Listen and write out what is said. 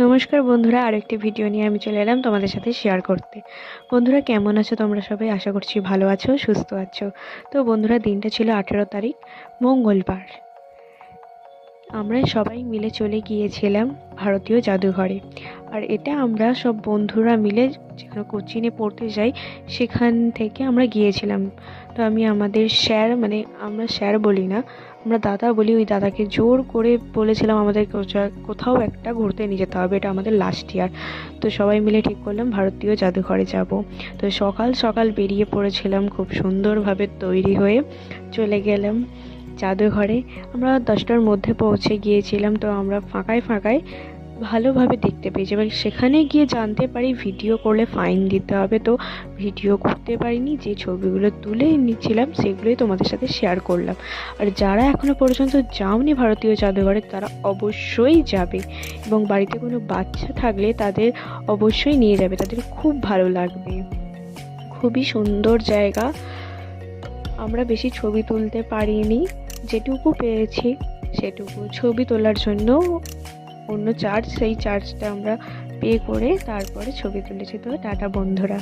নমস্কার বন্ধুরা, আরেকটি ভিডিও নিয়ে আমি চলে এলাম তোমাদের সাথে শেয়ার করতে। বন্ধুরা, কেমন আছো তোমরা সবাই? আশা করছি ভালো আছো, সুস্থ আছো। তো বন্ধুরা, দিনটা ছিল 18 তারিখ, মঙ্গলবার। আমরা সবাই মিলে চলে গিয়েছিলাম ভারতীয় জাদুঘরে। আর এটা আমরা সব বন্ধুরা মিলে যেখানে কোচিনে পড়তে যাই সেখান থেকে আমরা গিয়েছিলাম। তো আমি আমাদের স্যার, মানে আমরা স্যার বলি না, আমরা দাদা বলি, ওই দাদাকে জোর করে বলেছিলাম আমাদের কোথাও একটা ঘুরতে নিয়ে যেতে হবে, এটা আমাদের লাস্ট ইয়ার। তো সবাই মিলে ঠিক করলাম ভারতীয় জাদুঘরে যাব। তো সকাল সকাল বেরিয়ে পড়েছিলাম, খুব সুন্দরভাবে তৈরি হয়ে চলে গেলাম জাদুঘরে। আমরা 10টার মধ্যে পৌঁছে গিয়েছিলাম। তো আমরা ফাঁকায় ফাঁকায় ভালোভাবে দেখতে পেয়েছি। এবার সেখানে গিয়ে জানতে পারি ভিডিও করলে ফাইন দিতে হবে। তো ভিডিও করতে পারিনি, যে ছবিগুলো তুলে নিচ্ছিলাম সেগুলোই তোমাদের সাথে শেয়ার করলাম। আর যারা এখনো পর্যন্ত যাওনি ভারতীয় জাদুঘরে তারা অবশ্যই যাবে, এবং বাড়িতে কোনো বাচ্চা থাকলে তাদের অবশ্যই নিয়ে যাবে, তাদের খুব ভালো লাগবে। খুবই সুন্দর জায়গা। আমরা বেশি ছবি তুলতে পারিনি, যেটুকু পেরেছি সেটুকু ছবি তোলার জন্য অন্য চার্জ, সেই চার্জটা আমরা পে করে তারপরে ছবি তুলেছি। তো টাটা বন্ধুরা।